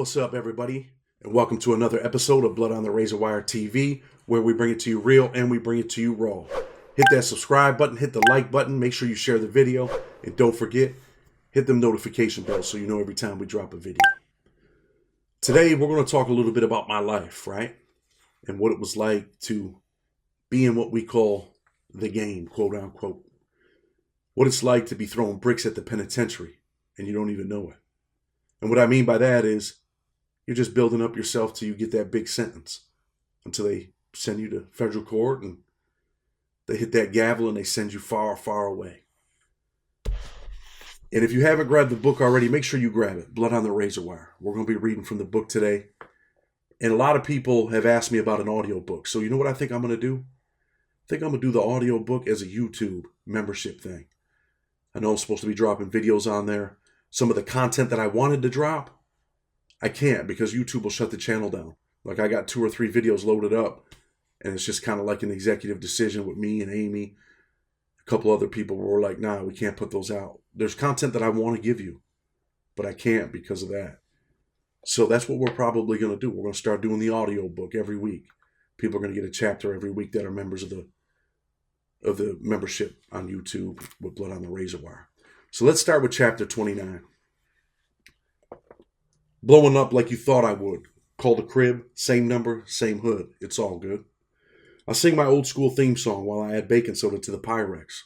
What's up, everybody? And welcome to another episode of Blood on the Razor Wire TV, where we bring it to you real and we bring it to you raw. Hit that subscribe button, hit the like button, make sure you share the video, and don't forget, hit them notification bells so you know every time we drop a video. Today, we're going to talk a little bit about my life, right? And what it was like to be in what we call the game, quote unquote. What it's like to be throwing bricks at the penitentiary and you don't even know it. And what I mean by that is you're just building up yourself till you get that big sentence, until they send you to federal court and they hit that gavel and they send you far, far away. And if you haven't grabbed the book already, make sure you grab it, Blood on the Razor Wire. We're going to be reading from the book today. And a lot of people have asked me about an audiobook. So you know what I think I'm going to do? I think I'm going to do the audiobook as a YouTube membership thing. I know I'm supposed to be dropping videos on there. Some of the content that I wanted to drop, I can't because YouTube will shut the channel down. Like I got 2 or 3 videos loaded up and it's just kind of like an executive decision with me and Amy. A couple other people were like, nah, we can't put those out. There's content that I want to give you, but I can't because of that. So that's what we're probably going to do. We're going to start doing the audio book every week. People are going to get a chapter every week that are members of the membership on YouTube with Blood on the Razor Wire. So let's start with chapter 29. Blowing up like you thought I would. Call the crib, same number, same hood. It's all good. I sing my old school theme song while I add baking soda to the Pyrex.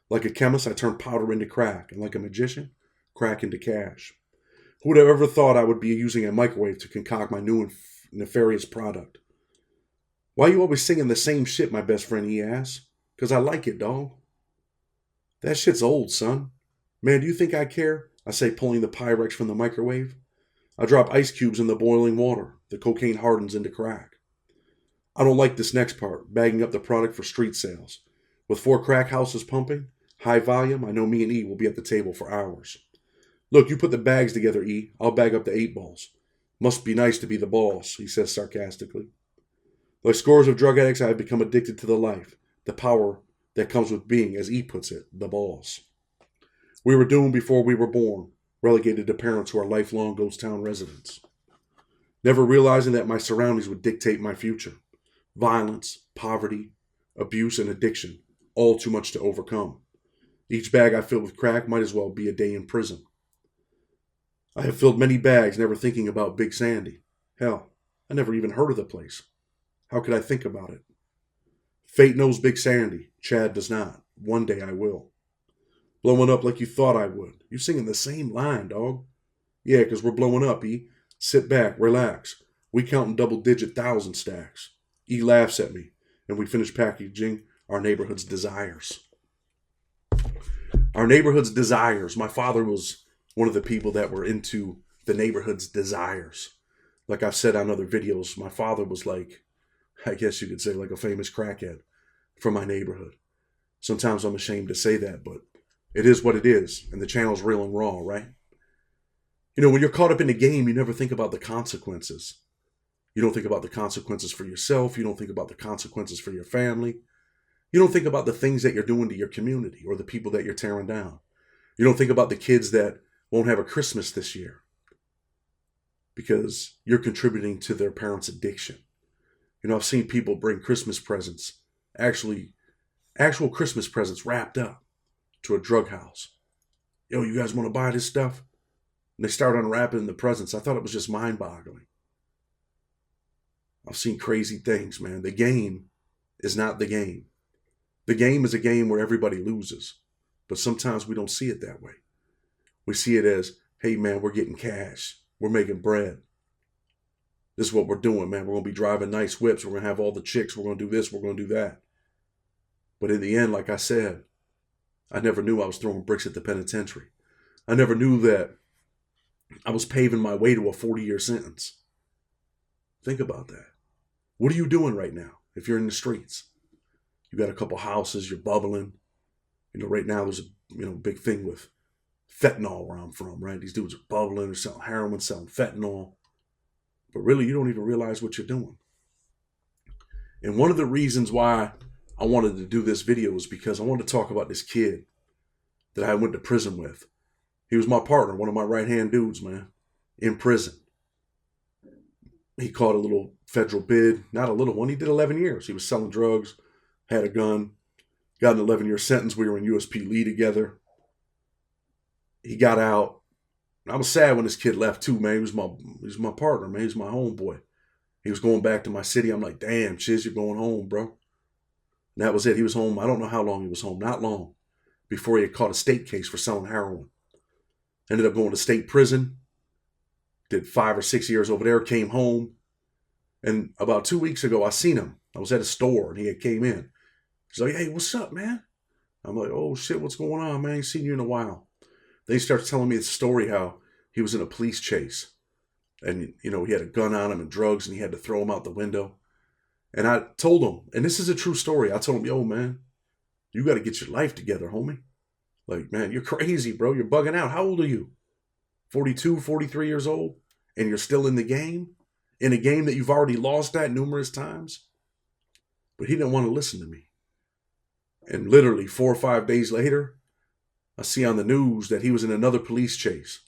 Like a chemist, I turn powder into crack. And like a magician, crack into cash. Who would have ever thought I would be using a microwave to concoct my new and nefarious product? Why you always singing the same shit, my best friend, he asks. Because I like it, dog. That shit's old, son. Man, do you think I care? I say, pulling the Pyrex from the microwave. I drop ice cubes in the boiling water. The cocaine hardens into crack. I don't like this next part, bagging up the product for street sales. With 4 crack houses pumping, high volume, I know me and E will be at the table for hours. Look, you put the bags together, E. I'll bag up the 8 balls. Must be nice to be the boss, he says sarcastically. Like scores of drug addicts, I have become addicted to the life, the power that comes with being, as E puts it, the boss. We were doomed before we were born, relegated to parents who are lifelong ghost town residents. Never realizing that my surroundings would dictate my future. Violence, poverty, abuse, and addiction, all too much to overcome. Each bag I fill with crack might as well be a day in prison. I have filled many bags, never thinking about Big Sandy. Hell, I never even heard of the place. How could I think about it? Fate knows Big Sandy. Chad does not. One day I will. Blowing up like you thought I would. You singing the same line, dog. Yeah, 'cause we're blowing up, E. Sit back, relax. We counting double-digit thousand stacks. E laughs at me, and we finish packaging our neighborhood's desires. Our neighborhood's desires. My father was one of the people that were into the neighborhood's desires. Like I've said on other videos, my father was like, I guess you could say like a famous crackhead from my neighborhood. Sometimes I'm ashamed to say that, but it is what it is, and the channel's real and raw, right? You know, when you're caught up in the game, you never think about the consequences. You don't think about the consequences for yourself. You don't think about the consequences for your family. You don't think about the things that you're doing to your community or the people that you're tearing down. You don't think about the kids that won't have a Christmas this year because you're contributing to their parents' addiction. You know, I've seen people bring Christmas presents, actual Christmas presents wrapped up to a drug house. Yo, you guys want to buy this stuff? And they start unwrapping the presents. I thought it was just mind-boggling. I've seen crazy things, man. The game is not the game. The game is a game where everybody loses. But sometimes we don't see it that way. We see it as, hey, man, we're getting cash. We're making bread. This is what we're doing, man. We're going to be driving nice whips. We're going to have all the chicks. We're going to do this. We're going to do that. But in the end, like I said, I never knew I was throwing bricks at the penitentiary. I never knew that I was paving my way to a 40-year sentence. Think about that. What are you doing right now if you're in the streets? You got a couple houses, you're bubbling. You know, right now there's a big thing with fentanyl where I'm from, right? These dudes are bubbling, they're selling heroin, selling fentanyl. But really, you don't even realize what you're doing. And one of the reasons why I wanted to do this video is because I wanted to talk about this kid that I went to prison with. He was my partner, one of my right-hand dudes, man, in prison. He caught a little federal bid, not a little one. He did 11 years. He was selling drugs, had a gun, got an 11-year sentence. We were in USP Lee together. He got out. I was sad when this kid left too, man. He was my partner, man. He was my homeboy. He was going back to my city. I'm like, damn, Chiz, you're going home, bro. And that was it. He was home. I don't know how long he was home. Not long before he had caught a state case for selling heroin. Ended up going to state prison. Did 5 or 6 years over there. Came home. And about 2 weeks ago, I seen him. I was at a store and he had came in. He's like, hey, what's up, man? I'm like, oh, shit, what's going on, man? I ain't seen you in a while. Then he starts telling me the story how he was in a police chase. And, he had a gun on him and drugs and he had to throw him out the window. And I told him, and this is a true story. I told him, yo, man, you got to get your life together, homie. Like, man, you're crazy, bro. You're bugging out. How old are you? 42, 43 years old? And you're still in the game? In a game that you've already lost at numerous times? But he didn't want to listen to me. And literally 4 or 5 days later, I see on the news that he was in another police chase.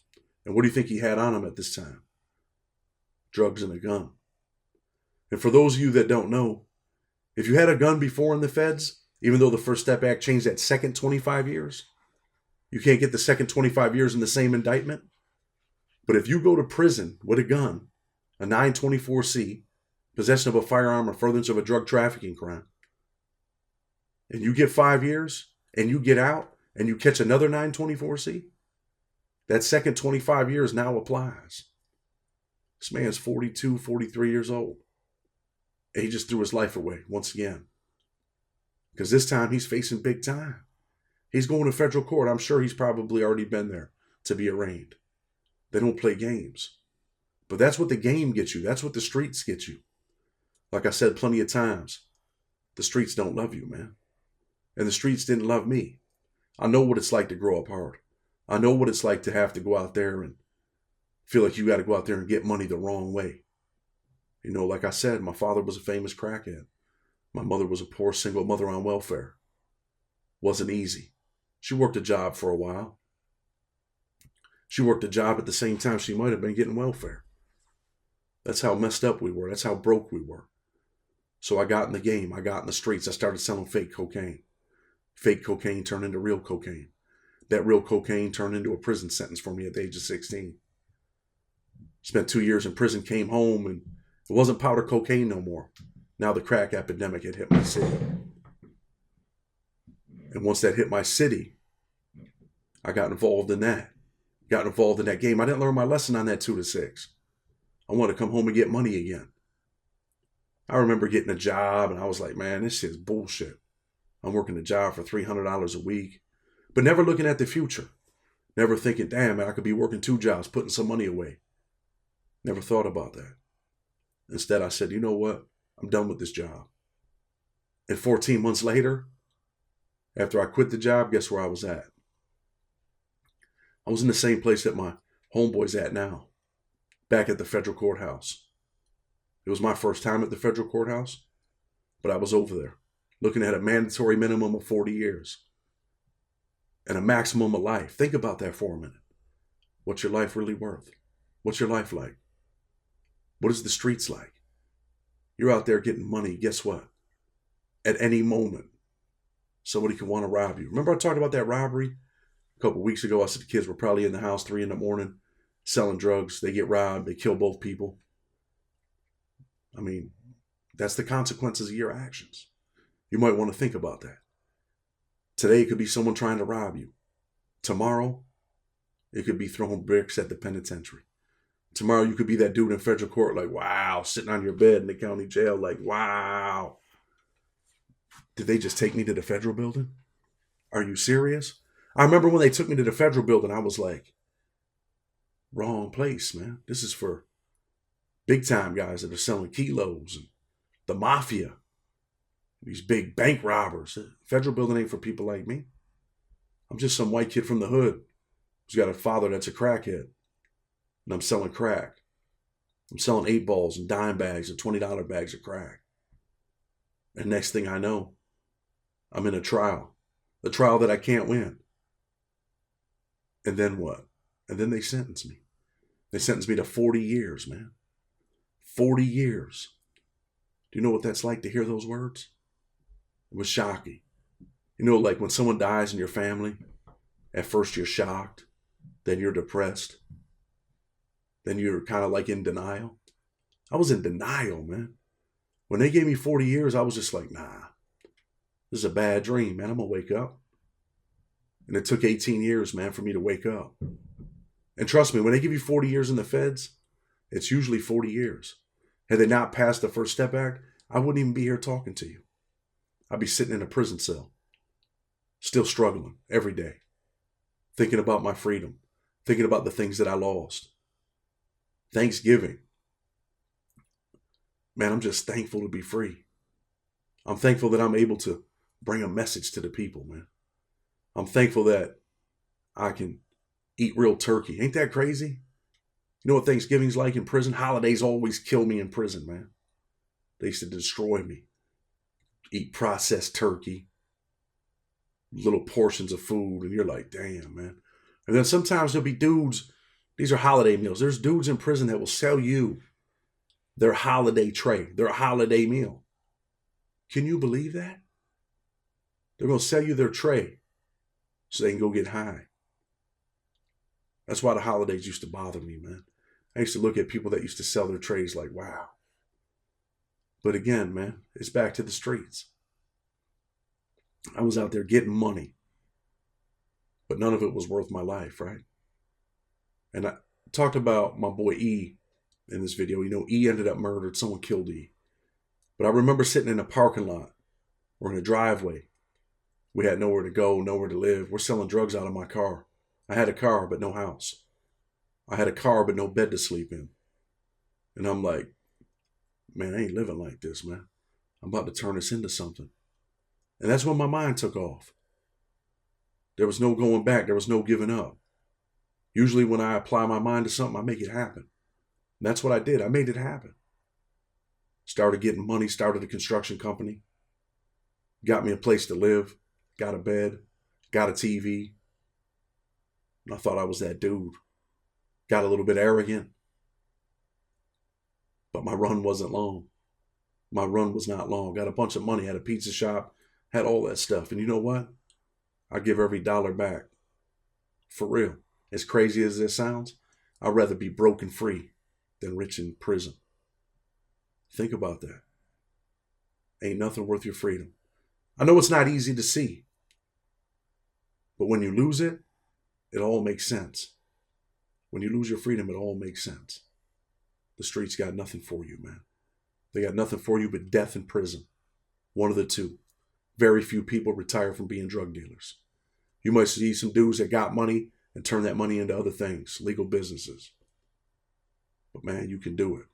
And what do you think he had on him at this time? Drugs and a gun. And for those of you that don't know, if you had a gun before in the feds, even though the First Step Act changed that second 25 years, you can't get the second 25 years in the same indictment. But if you go to prison with a gun, a 924C, possession of a firearm or furtherance of a drug trafficking crime, and you get 5 years and you get out and you catch another 924C, that second 25 years now applies. This man's 42, 43 years old. And he just threw his life away once again. Because this time he's facing big time. He's going to federal court. I'm sure he's probably already been there to be arraigned. They don't play games. But that's what the game gets you. That's what the streets get you. Like I said plenty of times, the streets don't love you, man. And the streets didn't love me. I know what it's like to grow up hard. I know what it's like to have to go out there and feel like you got to go out there and get money the wrong way. Like I said, my father was a famous crackhead. My mother was a poor single mother on welfare. Wasn't easy. She worked a job for a while. She worked a job at the same time she might have been getting welfare. That's how messed up we were. That's how broke we were. So I got in the game. I got in the streets. I started selling fake cocaine. Fake cocaine turned into real cocaine. That real cocaine turned into a prison sentence for me at the age of 16. Spent 2 years in prison, came home, and it wasn't powder cocaine no more. Now the crack epidemic had hit my city. And once that hit my city, I got involved in that. Got involved in that game. I didn't learn my lesson on that 2 to 6. I wanted to come home and get money again. I remember getting a job and I was like, man, this shit's bullshit. I'm working a job for $300 a week, but never looking at the future. Never thinking, damn, man, I could be working 2 jobs, putting some money away. Never thought about that. Instead, I said, you know what? I'm done with this job. And 14 months later, after I quit the job, guess where I was at? I was in the same place that my homeboy's at now, back at the federal courthouse. It was my first time at the federal courthouse, but I was over there, looking at a mandatory minimum of 40 years and a maximum of life. Think about that for a minute. What's your life really worth? What's your life like? What is the streets like? You're out there getting money. Guess what? At any moment, somebody could want to rob you. Remember I talked about that robbery? A couple of weeks ago, I said the kids were probably in the house 3 a.m, selling drugs. They get robbed. They kill both people. I mean, that's the consequences of your actions. You might want to think about that. Today, it could be someone trying to rob you. Tomorrow, it could be throwing bricks at the penitentiary. Tomorrow, you could be that dude in federal court like, wow, sitting on your bed in the county jail like, wow. Did they just take me to the federal building? Are you serious? I remember when they took me to the federal building, I was like, wrong place, man. This is for big time guys that are selling kilos and the mafia. These big bank robbers. The federal building ain't for people like me. I'm just some white kid from the hood who's got a father that's a crackhead. And I'm selling crack. I'm selling 8 balls and dime bags and $20 bags of crack. And next thing I know, I'm in a trial that I can't win. And then what? And then they sentence me. They sentenced me to 40 years, man. 40 years. Do you know what that's like to hear those words? It was shocking. You know, like when someone dies in your family, at first you're shocked, then you're depressed, then you're kind of like in denial. I was in denial, man. When they gave me 40 years, I was just like, nah, this is a bad dream, man. I'm going to wake up. And it took 18 years, man, for me to wake up. And trust me, when they give you 40 years in the feds, it's usually 40 years. Had they not passed the First Step Act, I wouldn't even be here talking to you. I'd be sitting in a prison cell, still struggling every day, thinking about my freedom, thinking about the things that I lost. Thanksgiving. Man, I'm just thankful to be free. I'm thankful that I'm able to bring a message to the people, man. I'm thankful that I can eat real turkey. Ain't that crazy? You know what Thanksgiving's like in prison? Holidays always kill me in prison, man. They used to destroy me. Eat processed turkey, little portions of food, and you're like, damn, man. And then sometimes there'll be dudes, these are holiday meals. There's dudes in prison that will sell you their holiday tray, their holiday meal. Can you believe that? They're going to sell you their tray so they can go get high. That's why the holidays used to bother me, man. I used to look at people that used to sell their trays like, wow. But again, man, it's back to the streets. I was out there getting money, but none of it was worth my life, right? And I talked about my boy E in this video. You know, E ended up murdered. Someone killed E. But I remember sitting in a parking lot or in a driveway. We had nowhere to go, nowhere to live. We're selling drugs out of my car. I had a car, but no house. I had a car, but no bed to sleep in. And I'm like, man, I ain't living like this, man. I'm about to turn this into something. And that's when my mind took off. There was no going back. There was no giving up. Usually when I apply my mind to something, I make it happen. And that's what I did. I made it happen. Started getting money, started a construction company. Got me a place to live. Got a bed. Got a TV. And I thought I was that dude. Got a little bit arrogant. But my run wasn't long. My run was not long. Got a bunch of money, had a pizza shop, had all that stuff. And you know what? I give every dollar back. For real. As crazy as this sounds, I'd rather be broke and free than rich in prison. Think about that. Ain't nothing worth your freedom. I know it's not easy to see. But when you lose it, it all makes sense. When you lose your freedom, it all makes sense. The streets got nothing for you, man. They got nothing for you but death and prison. One of the two. Very few people retire from being drug dealers. You might see some dudes that got money and turn that money into other things, legal businesses. But man, you can do it.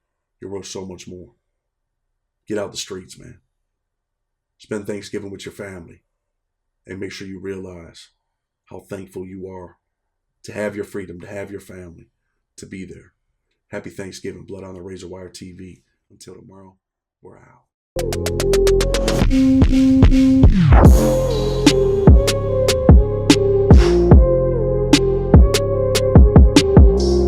You're worth so much more. Get out the streets, man. Spend Thanksgiving with your family. And make sure you realize how thankful you are to have your freedom, to have your family, to be there. Happy Thanksgiving, Blood on the Razor Wire TV. Until tomorrow, we're out.